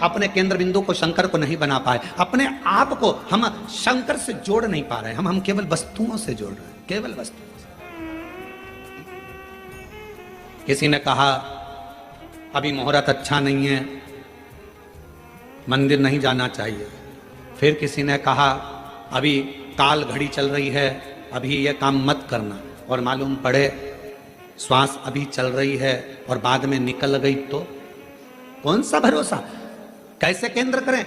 अपने केंद्र बिंदु को शंकर को नहीं बना पाए, अपने आप को हम शंकर से जोड़ नहीं पा रहे, हम केवल वस्तुओं से जोड़ रहे हैं, केवल वस्तुओं से। किसी ने कहा अभी मुहूर्त अच्छा नहीं है, मंदिर नहीं जाना चाहिए। फिर किसी ने कहा अभी काल घड़ी चल रही है, अभी ये काम मत करना, और मालूम पड़े श्वास अभी चल रही है और बाद में निकल गई तो कौन सा भरोसा, कैसे केंद्र करें।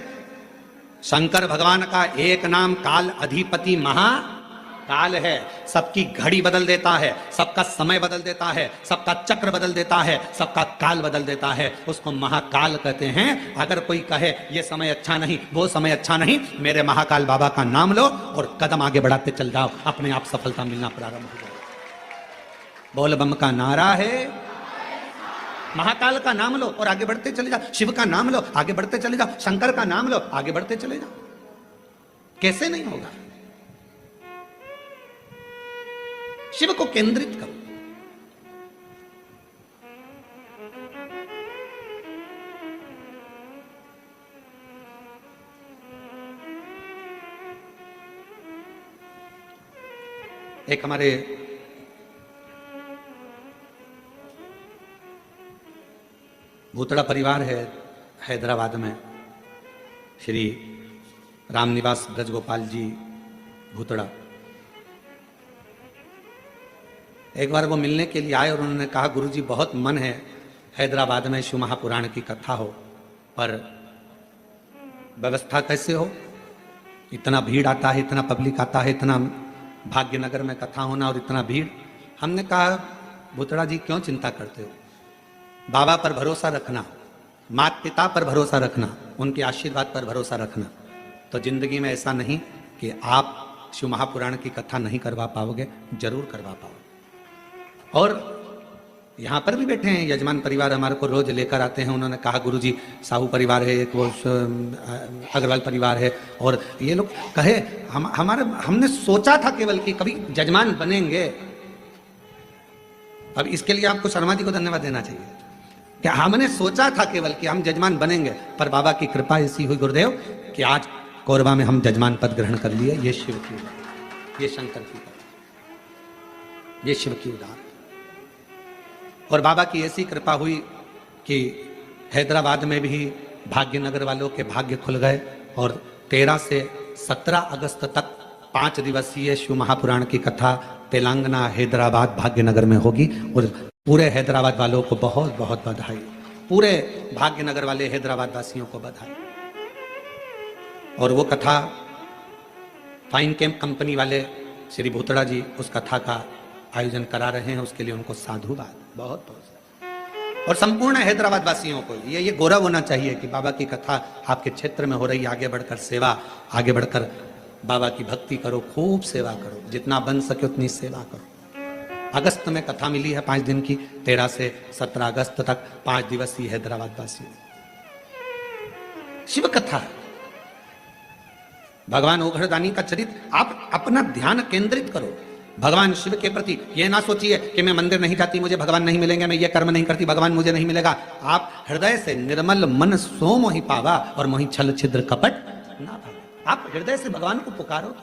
शंकर भगवान का एक नाम काल अधिपति महाकाल है, सबकी घड़ी बदल देता है, सबका समय बदल देता है, सबका चक्र बदल देता है, सबका काल बदल देता है, उसको महाकाल कहते हैं। अगर कोई कहे ये समय अच्छा नहीं, वो समय अच्छा नहीं, मेरे महाकाल बाबा का नाम लो और कदम आगे बढ़ाते चल जाओ, अपने आप सफलता मिलना प्रारंभ हो जाए। बोल बम का नारा है, महाकाल का नाम लो और आगे बढ़ते चले जाओ, शिव का नाम लो आगे बढ़ते चले जाओ, शंकर का नाम लो आगे बढ़ते चले जाओ। कैसे नहीं होगा? शिव को केंद्रित करो। एक हमारे भूतड़ा परिवार है हैदराबाद में, श्री रामनिवास ब्रजगोपाल जी भूतड़ा। एक बार वो मिलने के लिए आए और उन्होंने कहा गुरुजी बहुत मन है हैदराबाद में शिव महापुराण की कथा हो, पर व्यवस्था कैसे हो, इतना भीड़ आता है, इतना पब्लिक आता है, इतना भाग्यनगर में कथा होना और इतना भीड़। हमने कहा भूतड़ा जी क्यों चिंता करते हो, बाबा पर भरोसा रखना, माता पिता पर भरोसा रखना, उनके आशीर्वाद पर भरोसा रखना, तो जिंदगी में ऐसा नहीं कि आप शिव महापुराण की कथा नहीं करवा पाओगे, जरूर करवा पाओगे। और यहाँ पर भी बैठे हैं यजमान परिवार, हमारे को रोज लेकर आते हैं। उन्होंने कहा गुरुजी साहू परिवार है, एक वो अग्रवाल परिवार है, और ये लोग कहे हमने सोचा था केवल कि कभी जजमान बनेंगे। अब इसके लिए आपको शर्मा जी को धन्यवाद देना चाहिए कि हमने सोचा था केवल कि हम जजमान बनेंगे, पर बाबा की कृपा ऐसी हुई गुरुदेव कि आज कोरबा में हम जजमान पद ग्रहण कर लिए। ये शिव की, ये शंकर की, ये शिव की उदार। और बाबा की ऐसी कृपा हुई कि हैदराबाद में भी भाग्यनगर वालों के भाग्य खुल गए, और 13 से 17 अगस्त तक 5 दिवसीय शिव महापुराण की कथा तेलंगाना हैदराबाद भाग्यनगर में होगी। और पूरे हैदराबाद वालों को बहुत बहुत बधाई, पूरे भाग्यनगर वाले हैदराबाद वासियों को बधाई। और वो कथा फाइन कैंप कंपनी वाले श्री भूतड़ा जी उस कथा का आयोजन करा रहे हैं, उसके लिए उनको साधुवाद बहुत बहुत। और संपूर्ण हैदराबाद वासियों को ये गौरव होना चाहिए कि बाबा की कथा आपके क्षेत्र में हो रही है। आगे बढ़कर सेवा, आगे बढ़कर बाबा की भक्ति करो, खूब सेवा करो, जितना बन सके उतनी सेवा करो। अगस्त में कथा मिली है 5 दिन की, 13 से 17 अगस्त तक 5 दिवसीय हैदराबाद वासी शिव कथा। भगवान ओघड़दानी का चरित्र, आप अपना ध्यान केंद्रित करो भगवान शिव के प्रति। ये ना सोचिए कि मैं मंदिर नहीं जाती, मुझे भगवान नहीं मिलेंगे, मैं ये कर्म नहीं करती, भगवान मुझे नहीं मिलेगा। आप हृदय से निर्मल मन सो मोहि पावा, और मोहि छल छिद्र कपट ना भावा। आप हृदय से भगवान को पुकारो।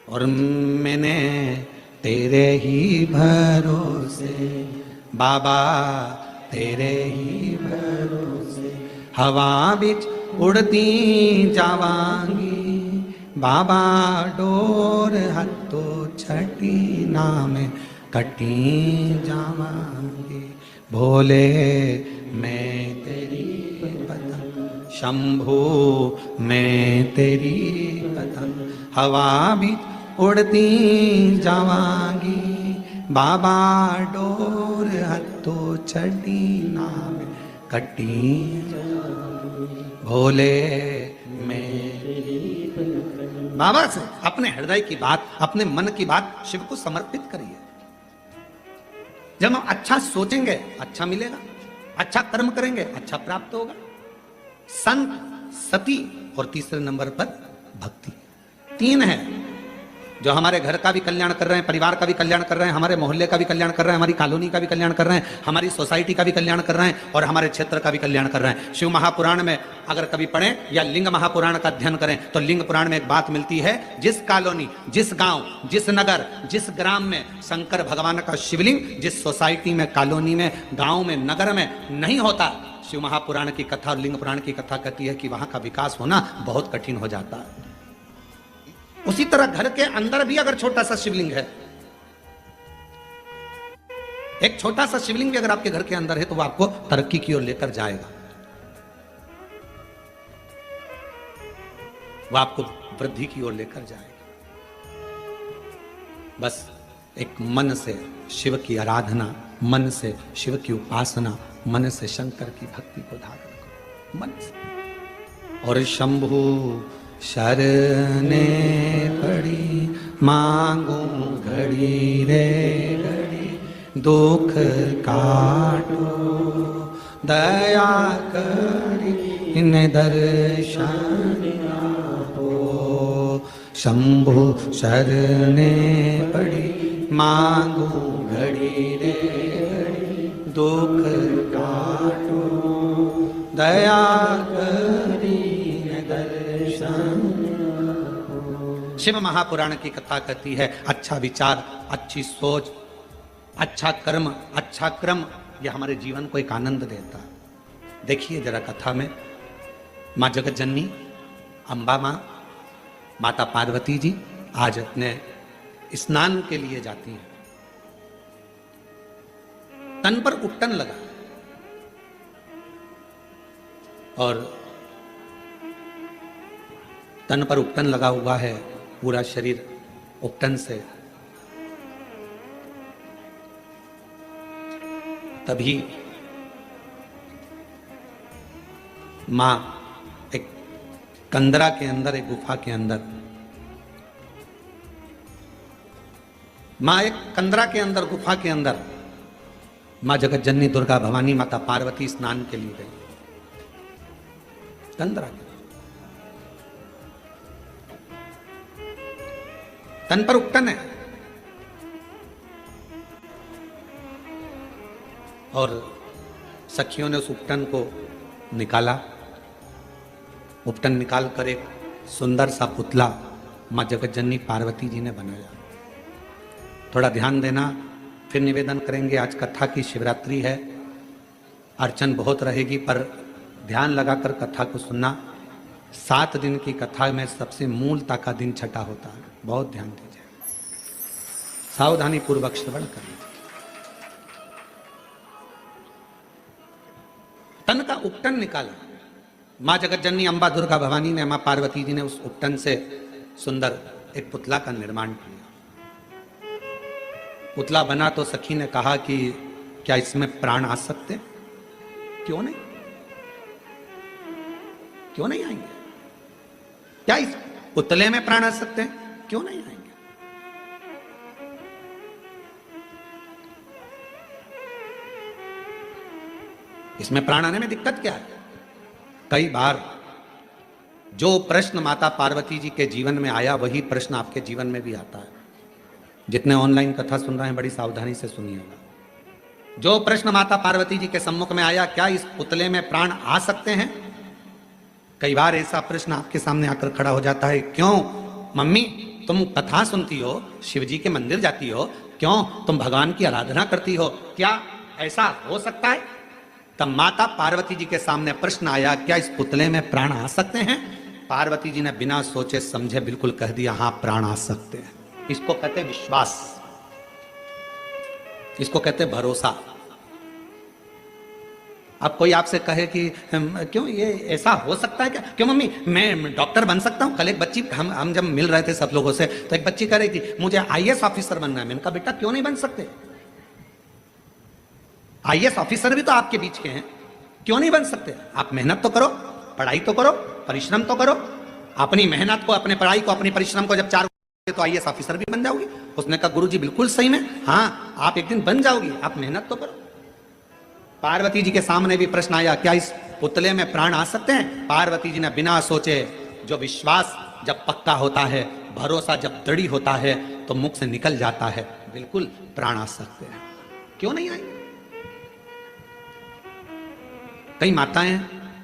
और मैंने तेरे ही भरोसे बाबा, तेरे ही भरोसे हवा बिच उड़ती जावांगी, बाबा डोर हत्तो छठी नाम कटी जावांगी। भोले मैं तेरी पतंग, शंभू मैं तेरी पतंग, हवा भी उड़ती जावांगी, बाबा डोर हत्तो छठी नाम कटी जावांगी। भोले मैं बाबा से अपने हृदय की बात, अपने मन की बात शिव को समर्पित करिए। जब हम अच्छा सोचेंगे अच्छा मिलेगा, अच्छा कर्म करेंगे अच्छा प्राप्त होगा। संत, सती और तीसरे नंबर पर भक्ति, 3 है जो हमारे घर का भी कल्याण कर रहे हैं, परिवार का भी कल्याण कर रहे हैं, हमारे मोहल्ले का भी कल्याण कर रहे हैं, हमारी कॉलोनी का भी कल्याण कर रहे हैं, हमारी सोसाइटी का भी कल्याण कर रहे हैं और हमारे क्षेत्र का भी कल्याण कर रहे हैं। शिव महापुराण में अगर कभी पढ़ें या लिंग महापुराण का अध्ययन करें तो लिंग पुराण में एक बात मिलती है, जिस कॉलोनी, जिस गांव, जिस नगर, जिस ग्राम में शंकर भगवान का शिवलिंग, जिस सोसाइटी में, कॉलोनी में, गांव में, नगर में नहीं होता, शिव महापुराण की कथा और लिंग पुराण की कथा कहती है कि वहां का विकास होना बहुत कठिन हो जाता है। उसी तरह घर के अंदर भी अगर छोटा सा शिवलिंग है, एक छोटा सा शिवलिंग भी अगर आपके घर के अंदर है तो वो आपको तरक्की की ओर लेकर जाएगा, वो आपको वृद्धि की ओर लेकर जाएगा। बस एक मन से शिव की आराधना, मन से शिव की उपासना, मन से शंकर की भक्ति को धारण करो, मन से। और शंभु शरणे पड़ी मांगू घड़ी रे घड़ी, दुख काटो दया करी इन दर्शन आपो। शंभु शरणे पड़ी मांगू घड़ी रे घड़ी, दुख काटो दया करी दर्शन। शिव महापुराण की कथा कहती है, अच्छा विचार, अच्छी सोच, अच्छा कर्म, अच्छा क्रम, यह हमारे जीवन को एक आनंद देता है। देखिए जरा कथा में माँ जगत जननी अम्बा माँ, माता पार्वती जी आज अपने स्नान के लिए जाती हैं। तन पर उबटन लगा और तन पर उबटन लगा हुआ है, पूरा शरीर उबटन से। तभी मां एक कंदरा के अंदर, एक गुफा के अंदर, मां एक कंदरा के अंदर, गुफा के अंदर, मां जगत जननी दुर्गा भवानी माता पार्वती स्नान के लिए गई कंदरा के। तन पर उबटन है और सखियों ने उस उपटन को निकाला। उपटन निकाल कर एक सुंदर सा पुतला मां जगत जननी पार्वती जी ने बनाया। थोड़ा ध्यान देना, फिर निवेदन करेंगे। आज कथा की शिवरात्रि है, अर्चन बहुत रहेगी, पर ध्यान लगाकर कथा को सुनना। 7 दिन की कथा में सबसे मूलता का दिन छठा होता है, बहुत ध्यान दीजिए, सावधानी पूर्वक श्रवण करिए। तन का उपटन निकाला, मां जगत जननी अम्बा दुर्गा भवानी ने, मां पार्वती जी ने उस उपटन से सुंदर एक पुतला का निर्माण किया। पुतला बना तो सखी ने कहा कि क्या इसमें प्राण आ सकते? क्यों नहीं, क्यों नहीं आएंगे? क्या इस पुतले में प्राण आ सकते हैं? क्यों नहीं आएंगे? इसमें प्राण आने में दिक्कत क्या है? कई बार जो प्रश्न माता पार्वती जी के जीवन में आया वही प्रश्न आपके जीवन में भी आता है। जितने ऑनलाइन कथा सुन रहे हैं बड़ी सावधानी से सुनिएगा। जो प्रश्न माता पार्वती जी के सम्मुख में आया, क्या इस पुतले में प्राण आ सकते हैं? कई बार ऐसा प्रश्न आपके सामने आकर खड़ा हो जाता है, क्यों मम्मी तुम कथा सुनती हो, शिव जी के मंदिर जाती हो, क्यों तुम भगवान की आराधना करती हो, क्या ऐसा हो सकता है? तब माता पार्वती जी के सामने प्रश्न आया, क्या इस पुतले में प्राण आ सकते हैं? पार्वती जी ने बिना सोचे समझे बिल्कुल कह दिया, हाँ प्राण आ सकते हैं। इसको कहते विश्वास, इसको कहते भरोसा। अब कोई आपसे कहे कि क्यों ये ऐसा हो सकता है क्या? क्यों मम्मी मैं डॉक्टर बन सकता हूं? कल एक बच्ची, हम जब मिल रहे थे सब लोगों से, तो एक बच्ची कह रही थी मुझे आईएएस ऑफिसर बनना है। मैंने कहा बेटा क्यों नहीं बन सकते? आईएएस ऑफिसर भी तो आपके बीच के हैं, क्यों नहीं बन सकते? आप मेहनत तो करो, पढ़ाई तो करो, परिश्रम तो करो। अपनी मेहनत को, अपने पढ़ाई को, अपनी परिश्रम को जब 4 तो आईएएस ऑफिसर भी बन जाओगी। उसने कहा गुरुजी बिल्कुल सही में, हाँ आप एक दिन बन जाओगी, आप मेहनत तो करो। पार्वती जी के सामने भी प्रश्न आया, क्या इस पुतले में प्राण आ सकते हैं? पार्वती जी ने बिना सोचे, जो विश्वास जब पक्का होता है भरोसा जब दृढ़ होता है तो मुख से निकल जाता है, बिल्कुल प्राण आ सकते हैं। क्यों नहीं आए? कई माताएं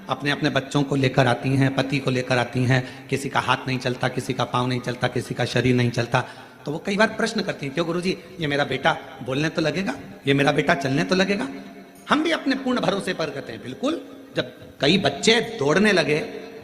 अपने अपने बच्चों को लेकर आती हैं, पति को लेकर आती हैं, किसी का हाथ नहीं चलता, किसी का पांव नहीं चलता, किसी का शरीर नहीं चलता, तो वो कई बार प्रश्न करती हैं, क्यों गुरुजी, ये मेरा बेटा बोलने तो लगेगा, ये मेरा बेटा चलने तो लगेगा? हम भी अपने पूर्ण भरोसे पर कहते हैं बिल्कुल। जब कई बच्चे दौड़ने लगे,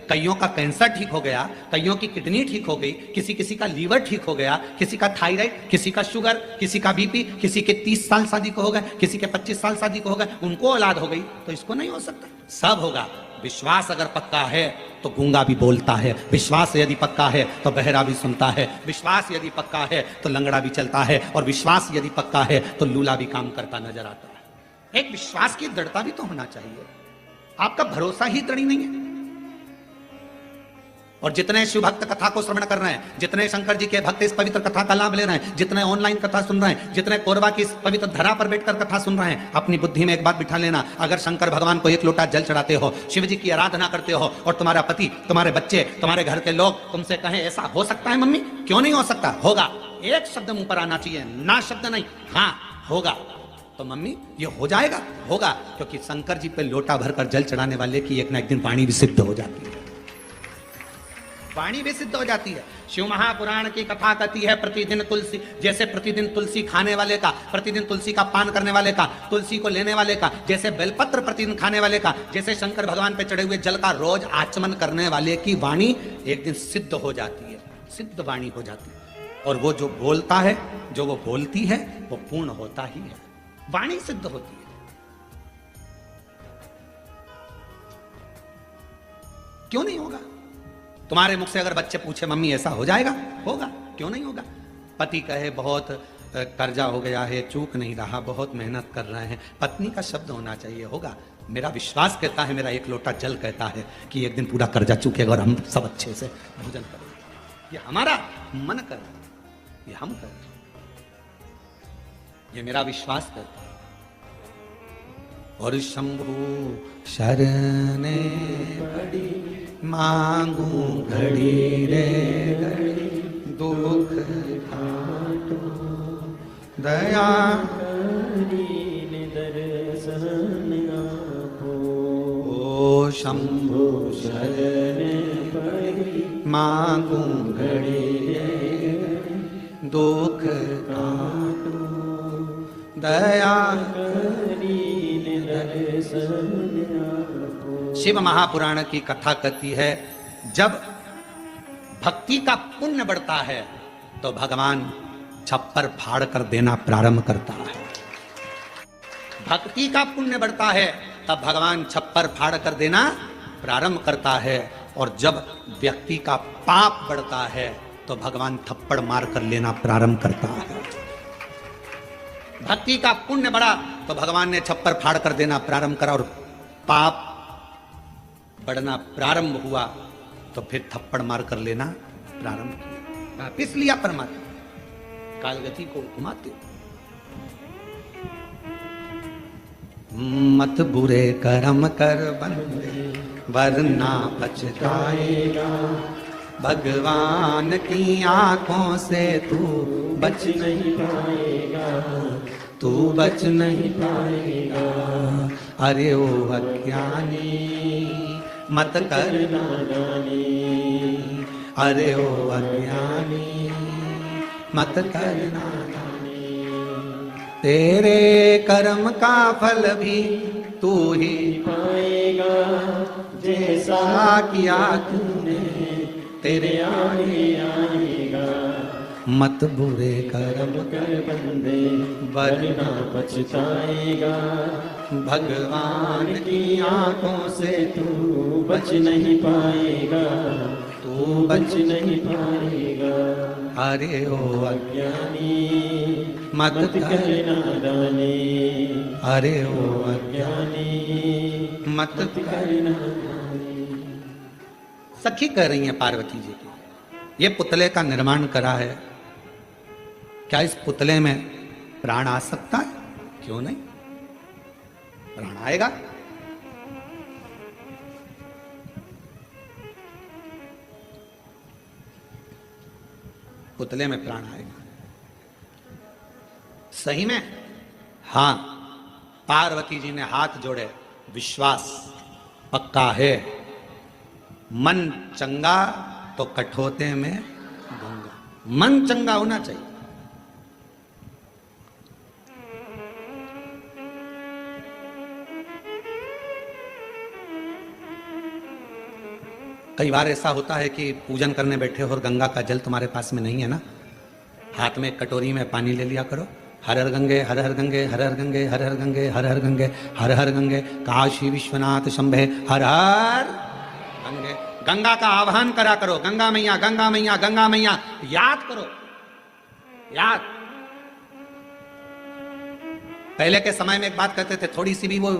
कईयों का कैंसर ठीक हो गया, कईयों की किडनी ठीक हो गई, किसी किसी का लीवर ठीक हो गया, किसी का थायराइड, किसी का शुगर, किसी का बीपी, किसी के 30 साल शादी को हो गए, किसी के 25 साल शादी को हो गए, उनको औलाद हो गई, तो इसको नहीं हो सकता? सब होगा। विश्वास अगर पक्का है तो गूंगा भी बोलता है, विश्वास यदि पक्का है तो बहरा भी सुनता है, विश्वास यदि पक्का है तो लंगड़ा भी चलता है, और विश्वास यदि पक्का है तो लूला भी काम करता नजर आता है। एक विश्वास की दृढ़ता भी तो होना चाहिए। आपका भरोसा ही दृढ़ नहीं है। और जितने शिव भक्त कथा को श्रवण कर रहे हैं, जितने शंकर जी के भक्त इस पवित्र कथा का लाभ ले रहे हैं, जितने ऑनलाइन कथा सुन रहे हैं, जितने कोरबा की इस पवित्र धरा पर बैठकर कथा सुन रहे हैं, अपनी बुद्धि में एक बात बिठा लेना, अगर शंकर भगवान को एक लोटा जल चढ़ाते हो, शिव जी की आराधना करते हो, और तुम्हारा पति, तुम्हारे बच्चे, तुम्हारे घर के लोग तुमसे कहें ऐसा हो सकता है मम्मी, क्यों नहीं हो सकता? होगा। एक शब्द मुंह पर आना चाहिए, ना शब्द नहीं, हाँ होगा। तो मम्मी ये हो जाएगा, होगा, क्योंकि शंकर जी पे लोटा भरकर जल चढ़ाने वाले की एक ना एक दिन वाणी भी सिद्ध हो जाती है, वाणी भी सिद्ध हो जाती है। शिव महापुराण की कथा कहती है, प्रतिदिन तुलसी, जैसे प्रतिदिन तुलसी खाने वाले का, प्रतिदिन तुलसी का पान करने वाले का, तुलसी को लेने वाले का, जैसे बेलपत्र प्रतिदिन खाने वाले का, जैसे शंकर भगवान पे चढ़े हुए जल का रोज आचमन करने वाले की वाणी एक दिन सिद्ध हो जाती है, सिद्ध वाणी हो जाती है। और वो जो बोलता है, जो वो बोलती है, वो पूर्ण होता ही है, वाणी सिद्ध होती है। क्यों नहीं होगा? तुम्हारे मुख से अगर बच्चे पूछे मम्मी ऐसा हो जाएगा, होगा, क्यों नहीं होगा? पति कहे बहुत कर्जा हो गया है, चूक नहीं रहा, बहुत मेहनत कर रहे हैं, पत्नी का शब्द होना चाहिए, होगा। मेरा विश्वास कहता है, मेरा एक लोटा जल कहता है कि एक दिन पूरा कर्जा चूकेगा और हम सब अच्छे से भोजन करेंगे। ये हमारा मन कर, ये हम कर, ये मेरा विश्वास करता है। और शंभु शरणे पड़ी मांगू घड़ी रे घड़ी, दुख काटो दया दर्शन आपो। ओ शंभु शरणे पड़ी मांगू घड़ी रे घड़ी, दुख काटो दया। शिव महापुराण की कथा कहती है, जब भक्ति का पुण्य बढ़ता है तो भगवान छप्पर फाड़ कर देना प्रारंभ करता है। भक्ति का पुण्य बढ़ता है तब भगवान छप्पर फाड़ कर देना प्रारंभ करता है, और जब व्यक्ति का पाप बढ़ता है तो भगवान थप्पड़ मार कर लेना प्रारंभ करता है। भक्ति का पुण्य बढ़ा तो भगवान ने छप्पर फाड़ कर देना प्रारंभ करा, और पाप बढ़ना प्रारंभ हुआ तो फिर थप्पड़ मार कर लेना प्रारंभ किया, वापिस लिया परमात्मा कालगति को घुमाते। मत बुरे कर्म कर बंदे वरना पछताएगा, भगवान की आंखों से तू बच नहीं पाएगा, तू बच नहीं पाएगा। अरे ओ अज्ञानी मत कर नादानी, अरे ओ अज्ञानी मत कर नादानी, तेरे कर्म का फल भी तू ही पाएगा, जैसा किया तूने तेरे आगे आएगा। मत बुरे कर्म कर बंदे वरना पछताएगा, भगवान की आंखों से तू बच नहीं पाएगा, तू बच नहीं पाएगा। अरे ओ अज्ञानी मत कर नादानी, अरे ओ अज्ञानी मत कर नादानी। सखी कह रही है पार्वती जी की, ये पुतले का निर्माण करा है, क्या इस पुतले में प्राण आ सकता है? क्यों नहीं, प्राण आएगा। पुतले में प्राण आएगा। सही में? हां, पार्वती जी ने हाथ जोड़े, विश्वास पक्का है। मन चंगा तो कठोते में गंगा। मन चंगा होना चाहिए। कई बार ऐसा होता है कि पूजन करने बैठे हो और गंगा का जल तुम्हारे पास में नहीं है ना, हाथ में कटोरी में पानी ले लिया करो। हर हर गंगे हर हर गंगे हर हर गंगे हर हर गंगे हर हर गंगे हर हर गंगे, काशी विश्वनाथ शंभे हर हर गंगे। गंगा का आह्वान करा करो, गंगा मैया गंगा मैया गंगा मैया, याद करो, याद। पहले के समय में एक बात कहते थे, थोड़ी सी भी वो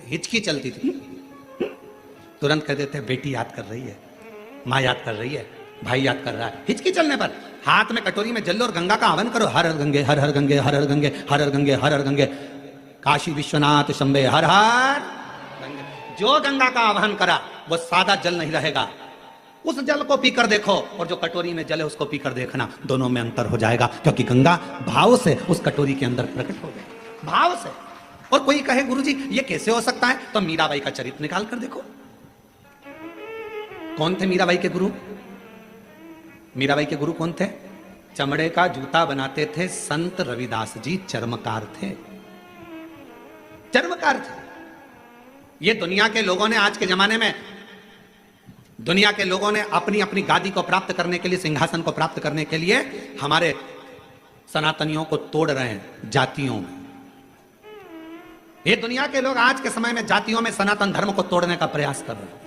हिचकी चलती थी, तुरंत कहते थे बेटी याद कर रही है, माँ याद कर रही है, भाई याद कर रहा है। हिचकी चलने पर हाथ में कटोरी में जल लो और गंगा का आह्वान करो, हर हर गंगे हर हर गंगे हर हर गंगे हर हर गंगे हर हर गंगे, काशी विश्वनाथ शंभे हर हर गंगे। जो गंगा का आह्वान करा वो सादा जल नहीं रहेगा, उस जल को पीकर देखो और जो कटोरी में जल है उसको पीकर देखना, दोनों में अंतर हो जाएगा, क्योंकि गंगा भाव से उस कटोरी के अंदर प्रकट हो गई, भाव से। और कोई कहे गुरुजी ये कैसे हो सकता है, तो मीराबाई का चरित्र निकाल कर देखो। कौन थे मीराबाई के गुरु? मीराबाई के गुरु कौन थे? चमड़े का जूता बनाते थे संत रविदास जी, चर्मकार थे, चर्मकार थे। ये दुनिया के लोगों ने, आज के जमाने में दुनिया के लोगों ने अपनी अपनी गादी को प्राप्त करने के लिए, सिंहासन को प्राप्त करने के लिए हमारे सनातनियों को तोड़ रहे हैं जातियों में। ये दुनिया के लोग आज के समय में जातियों में सनातन धर्म को तोड़ने का प्रयास कर रहे हैं।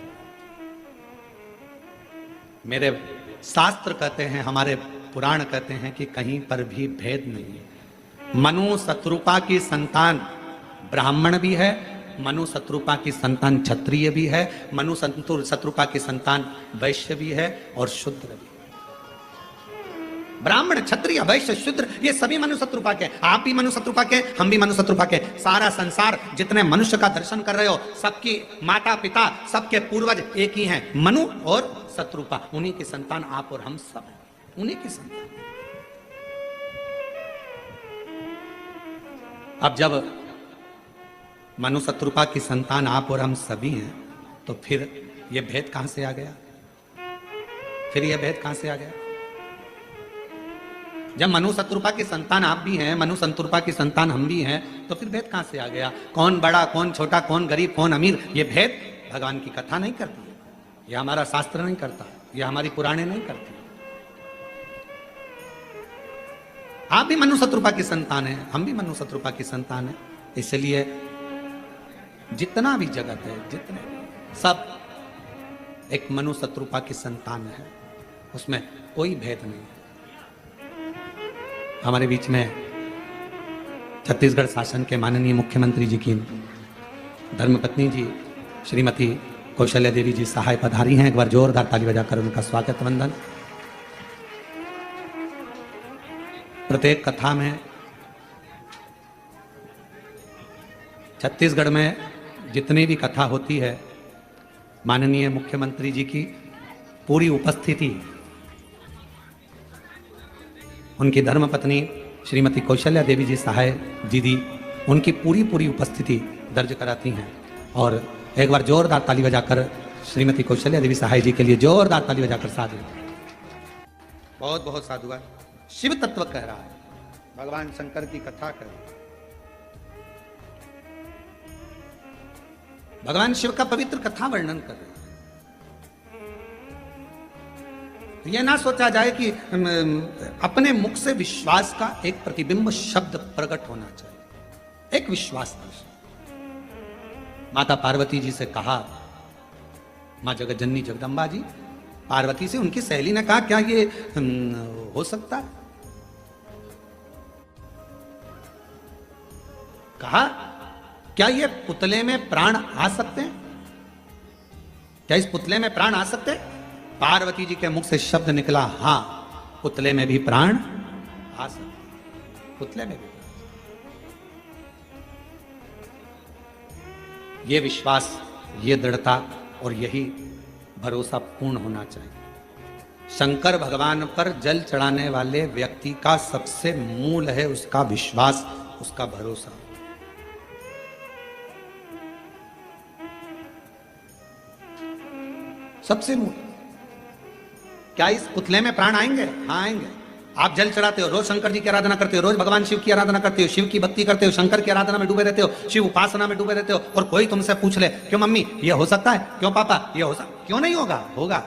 मेरे शास्त्र कहते हैं, हमारे पुराण कहते हैं कि कहीं पर भी भेद नहीं है। मनु शत्रुपा की संतान ब्राह्मण भी है, मनु शत्रुपा की संतान क्षत्रिय भी है, मनु शत्रुपा की संतान वैश्य भी है और शूद्र भी। ब्राह्मण क्षत्रिय वैश्य शूद्र ये सभी मनु शत्रुपा के। आप भी मनु शत्रुपा के, हम भी मनु शत्रुपा के। सारा संसार जितने मनुष्य का दर्शन कर रहे हो, सबकी माता पिता, सबके पूर्वज एक ही हैं, मनु और शत्रुपा। उन्हीं की संतान आप और हम सब हैं, उन्हीं की संतान। अब जब मनु शत्रुपा की संतान आप और हम सभी हैं, तो फिर यह भेद कहां से आ गया? फिर यह भेद कहां से आ गया? जब मनु शत्रुपा की संतान आप भी हैं, मनु शत्रुपा की संतान हम भी हैं, तो फिर भेद कहां से आ गया? कौन बड़ा कौन छोटा, कौन गरीब कौन अमीर, ये भेद भगवान की कथा नहीं करती है, यह हमारा शास्त्र नहीं करता, यह हमारी पुराणे नहीं करती। आप भी मनु शत्रुपा की संतान है, हम भी मनु शत्रुपा की संतान है। इसलिए जितना भी जगत है, जितने सब एक मनु शत्रुपा की संतान है, उसमें कोई भेद नहीं है। हमारे बीच में छत्तीसगढ़ शासन के माननीय मुख्यमंत्री जी की धर्मपत्नी जी श्रीमती कौशल्या देवी जी सहाय पधारी हैं। एक बार जोरदार ताली बजाकर उनका स्वागत वंदन। प्रत्येक कथा में छत्तीसगढ़ में जितनी भी कथा होती है, माननीय मुख्यमंत्री जी की पूरी उपस्थिति, उनकी धर्मपत्नी श्रीमती कौशल्या देवी जी सहाय दीदी, उनकी पूरी उपस्थिति दर्ज कराती हैं। और एक बार जोरदार ताली बजाकर श्रीमती कौशल्या देवी सहाय जी के लिए जोरदार ताली बजाकर साधु। बहुत बहुत साधुवाद। शिव तत्व कह रहा है, भगवान शंकर की कथा कर, भगवान शिव का पवित्र कथा वर्णन कर रहे। यह ना सोचा जाए कि अपने मुख से विश्वास का एक प्रतिबिंब शब्द प्रकट होना चाहिए, एक विश्वास का। माता पार्वती जी से कहा, मां जगतजननी जगदम्बा जी पार्वती से, उनकी सहेली ने कहा क्या ये हो सकता है? कहा क्या ये पुतले में प्राण आ सकते हैं? क्या इस पुतले में प्राण आ सकते हैं? पार्वती जी के मुख से शब्द निकला, हां पुतले में भी प्राण आ सकते, पुतले में भी। ये विश्वास, ये दृढ़ता और यही भरोसा पूर्ण होना चाहिए। शंकर भगवान पर जल चढ़ाने वाले व्यक्ति का सबसे मूल है उसका विश्वास, उसका भरोसा। सबसे मूल। क्या इस पुतले में प्राण आएंगे? हाँ आएंगे। आप जल चढ़ाते हो, रोज शंकर जी की आराधना करते हो, रोज भगवान शिव की आराधना करते हो, शिव की भक्ति करते हो, शंकर की आराधना में डूबे रहते हो, शिव उपासना में डूबे रहते हो, और कोई तुमसे पूछ ले क्यों मम्मी ये हो सकता है, क्यों पापा ये हो सकता, क्यों नहीं होगा? होगा।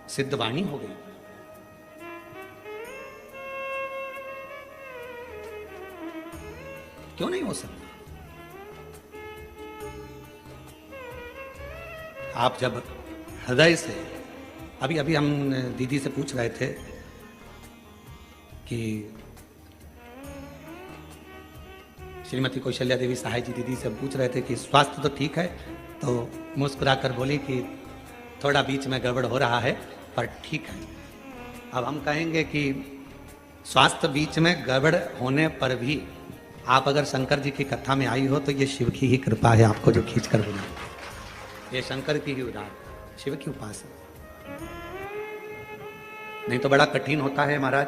सिद्धवाणी हो गई। क्यों नहीं हो सकता? आप जब हृदय से, अभी अभी हम दीदी से पूछ रहे थे कि श्रीमती कौशल्या देवी सहाय जी दीदी से पूछ रहे थे कि स्वास्थ्य तो ठीक है, तो मुस्कुराकर बोली कि थोड़ा बीच में गड़बड़ हो रहा है पर ठीक है। अब हम कहेंगे कि स्वास्थ्य बीच में गड़बड़ होने पर भी आप अगर शंकर जी की कथा में आई हो तो ये शिव की ही कृपा है आपको जो खींच कर बुला, ये शंकर की ही उदाहरण, शिव की उपासना। नहीं तो बड़ा कठिन होता है महाराज।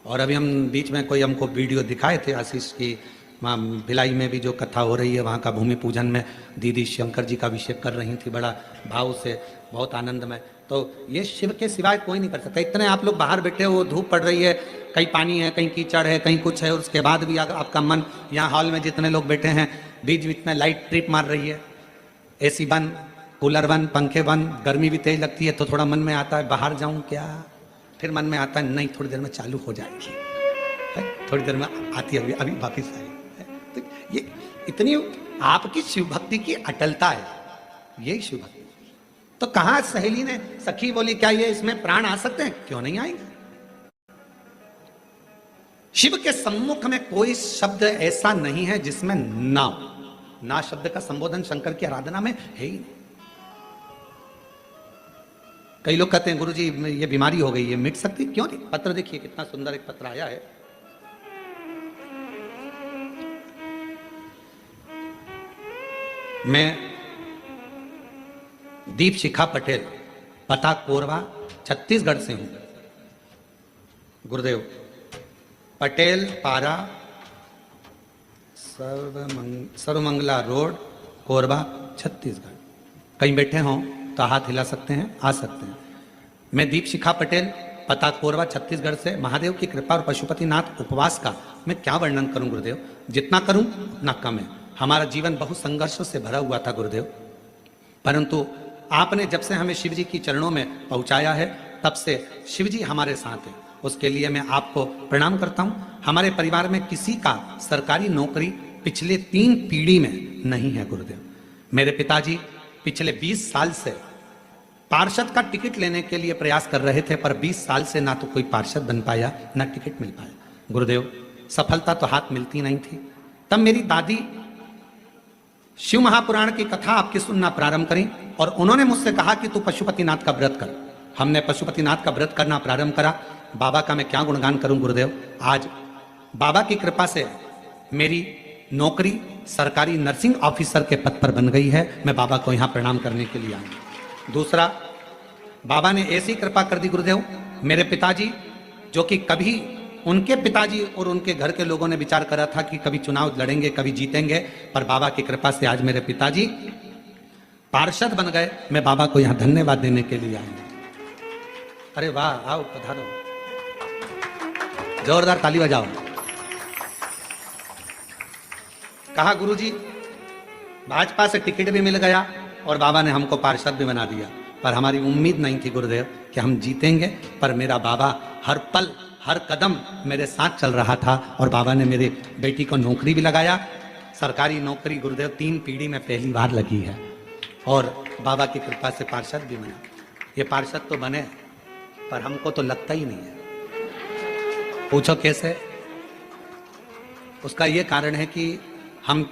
और अभी हम बीच में कोई हमको वीडियो दिखाए थे आशीष की, वहाँ भिलाई में भी जो कथा हो रही है, वहाँ का भूमि पूजन में दीदी शंकर जी का अभिषेक कर रही थी बड़ा भाव से, बहुत आनंद में। तो ये शिव के सिवाय कोई नहीं कर सकता। इतने आप लोग बाहर बैठे हो, धूप पड़ रही है, कहीं पानी है, कहीं कीचड़ है, कहीं कुछ है, और उसके बाद भी आपका मन, यहाँ हॉल में जितने लोग बैठे हैं, बीच बीच में लाइट ट्रिप मार रही है, एसी बंद, कूलर बंद, पंखे बंद, गर्मी भी तेज लगती है, तो थोड़ा मन में आता है बाहर जाऊं क्या, फिर मन में आता है नहीं थोड़ी देर में चालू हो जाएगी, थोड़ी देर में आती है, अभी वापिस आएगी। तो ये इतनी आपकी शिव भक्ति की अटलता है, यही शिव भक्ति। तो कहां सहेली ने, सखी बोली क्या ये इसमें प्राण आ सकते हैं? क्यों नहीं आएंगे? शिव के सम्मुख में कोई शब्द ऐसा नहीं है जिसमें ना शब्द का संबोधन शंकर की आराधना में है ही नहीं। कई लोग कहते हैं गुरुजी ये बीमारी हो गई, ये मिट सकती, क्यों नहीं? पत्र देखिए कितना सुंदर एक पत्र आया है। मैं दीप शिखा पटेल, पता कोरबा, छत्तीसगढ़ से हूं। गुरुदेव, पटेल पारा, सर्वमंगला रोड, कोरबा, छत्तीसगढ़। कहीं बैठे हों तो हाथ हिला सकते हैं, आ सकते हैं। मैं दीप शिखा पटेल, पता कोरबा, छत्तीसगढ़ से। महादेव की कृपा और पशुपतिनाथ उपवास का मैं क्या वर्णन करूं गुरुदेव, जितना करूं उतना कम है। हमारा जीवन बहुत संघर्षों से भरा हुआ था गुरुदेव, परंतु आपने जब से हमें शिव जी की चरणों में पहुंचाया है तब से शिव जी हमारे साथ हैं, उसके लिए मैं आपको प्रणाम करता हूं। हमारे परिवार में किसी का सरकारी नौकरी पिछले 3 पीढ़ी में नहीं है गुरुदेव। मेरे पिताजी पिछले 20 साल से पार्षद का टिकट लेने के लिए प्रयास कर रहे थे, पर 20 साल से ना तो कोई पार्षद बन पाया ना टिकट मिल पाया गुरुदेव। सफलता तो हाथ मिलती नहीं थी। तब मेरी दादी शिव महापुराण की कथा आपकी सुनना प्रारंभ करी और उन्होंने मुझसे कहा कि तू पशुपतिनाथ का व्रत कर। हमने पशुपतिनाथ का व्रत करना प्रारंभ करा। बाबा का मैं क्या गुणगान करूं गुरुदेव। आज बाबा की कृपा से मेरी नौकरी सरकारी नर्सिंग ऑफिसर के पद पर बन गई है। मैं बाबा को यहां प्रणाम करने के लिए आया। दूसरा, बाबा ने ऐसी कृपा कर दी गुरुदेव, मेरे पिताजी जो कि कभी उनके पिताजी और उनके घर के लोगों ने विचार करा था कि कभी चुनाव लड़ेंगे, कभी जीतेंगे, पर बाबा की कृपा से आज मेरे पिताजी पार्षद बन गए। मैं बाबा को यहां धन्यवाद देने के लिए आया। अरे वाह, आओ पधारो, जोरदार ताली बजाओ। कहा गुरुजी भाजपा से टिकट भी मिल गया और बाबा ने हमको पार्षद भी बना दिया, पर हमारी उम्मीद नहीं थी गुरुदेव कि हम जीतेंगे। पर मेरा बाबा हर पल हर कदम मेरे साथ चल रहा था और बाबा ने मेरी बेटी को नौकरी भी लगाया। सरकारी नौकरी गुरुदेव 3 पीढ़ी में पहली बार लगी है और बाबा की कृपा से पार्षद भी बना। ये पार्षद तो बने पर हमको तो लगता ही नहीं है। पूछो कैसे? उसका ये कारण है कि हम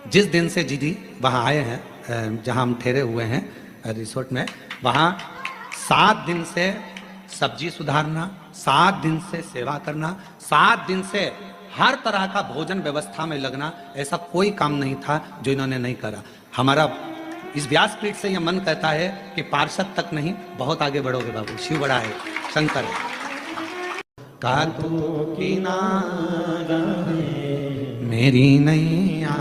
जिस दिन से जीदी वहाँ आए हैं, जहाँ हम ठहरे हुए हैं रिसोर्ट में, वहाँ 7 दिन से सब्जी सुधारना, 7 दिन से सेवा करना, 7 दिन से हर तरह का भोजन व्यवस्था में लगना, ऐसा कोई काम नहीं था जो इन्होंने नहीं करा। हमारा इस व्यासपीठ से यह मन कहता है कि पार्षद तक नहीं, बहुत आगे बढ़ोगे बाबू। शिव बड़ा है, शंकर है। कातू किनारा है मेरी नैया,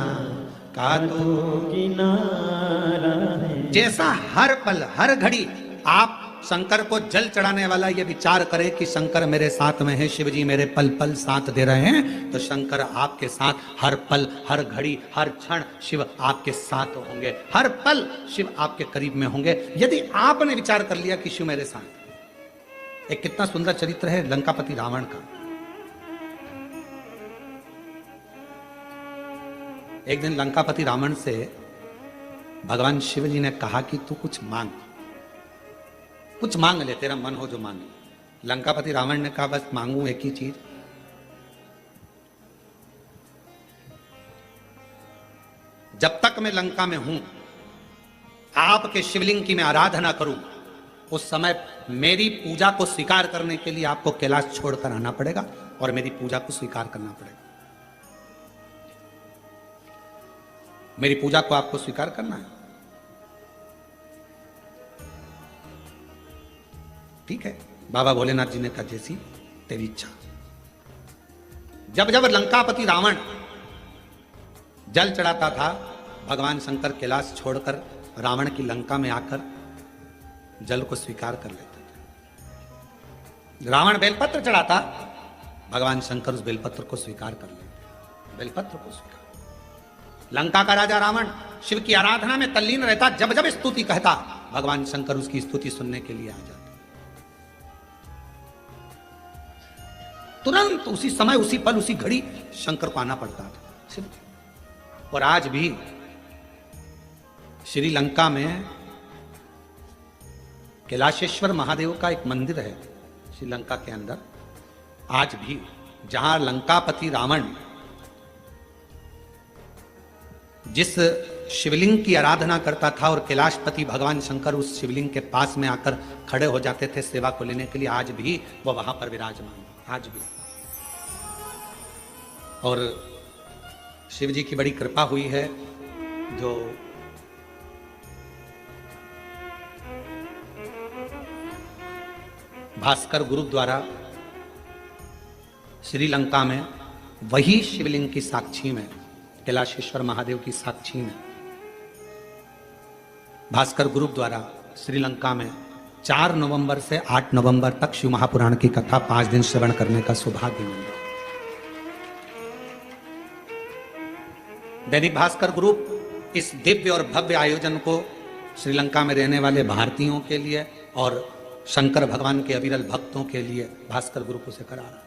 कातू किनारा है। जैसा हर पल हर घड़ी आप शंकर को जल चढ़ाने वाला ये विचार करे कि शंकर मेरे साथ में है, शिव जी मेरे पल पल साथ दे रहे हैं, तो शंकर आपके साथ हर पल हर घड़ी हर क्षण शिव आपके साथ होंगे, हर पल शिव आपके करीब में होंगे। यदि आपने विचार कर लिया कि शिव मेरे साथ। एक कितना सुंदर चरित्र है लंकापति रावण का। एक दिन लंकापति रावण से भगवान शिव जी ने कहा कि तू कुछ मांग, कुछ मांग ले, तेरा मन हो जो मांग ले। लंकापति रावण ने कहा बस मांगू एक ही चीज, जब तक मैं लंका में हूं आपके शिवलिंग की मैं आराधना करूं, उस समय मेरी पूजा को स्वीकार करने के लिए आपको कैलाश छोड़कर आना पड़ेगा और मेरी पूजा को स्वीकार करना पड़ेगा। मेरी पूजा को आपको स्वीकार करना है, ठीक है। बाबा भोलेनाथ जी ने कहा जैसी तेरी इच्छा। जब जब लंकापति रावण जल चढ़ाता था, भगवान शंकर कैलाश छोड़कर रावण की लंका में आकर जल को स्वीकार कर लेते थे। रावण बेलपत्र चढ़ाता, भगवान शंकर उस बेलपत्र को स्वीकार कर लेते, बेलपत्र को स्वीकार। लंका का राजा रावण शिव की आराधना में तल्लीन रहता, जब जब स्तुति कहता, भगवान शंकर उसकी स्तुति सुनने के लिए आ जाते। तुरंत उसी समय उसी पल उसी घड़ी शंकर को आना पड़ता था। और आज भी श्रीलंका में कैलाशेश्वर महादेव का एक मंदिर है श्रीलंका के अंदर। आज भी जहां लंकापति रावण जिस शिवलिंग की आराधना करता था और कैलाशपति भगवान शंकर उस शिवलिंग के पास में आकर खड़े हो जाते थे सेवा को लेने के लिए, आज भी वो वहां पर विराजमान, आज भी। और शिव जी की बड़ी कृपा हुई है, जो भास्कर गुरु द्वारा श्रीलंका में वही शिवलिंग की साक्षी में, कैलाशेश्वर महादेव की साक्षी में, भास्कर गुरु द्वारा श्रीलंका में 4 नवंबर से 8 नवंबर तक शिव महापुराण की कथा 5 दिन श्रवण करने का सौभाग्य मिला। दैनिक भास्कर ग्रुप इस दिव्य और भव्य आयोजन को श्रीलंका में रहने वाले भारतीयों के लिए और शंकर भगवान के अविरल भक्तों के लिए भास्कर ग्रुप उसे करा रहा।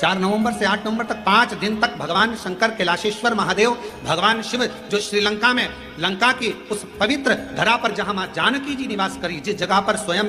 4 नवंबर से 8 नवंबर तक 5 दिन तक भगवान शंकर, कैलाशेश्वर महादेव, भगवान शिव जो श्रीलंका में लंका की उस पवित्र धरा पर जहां मां जानकी जी निवास करी, जिस जगह पर स्वयं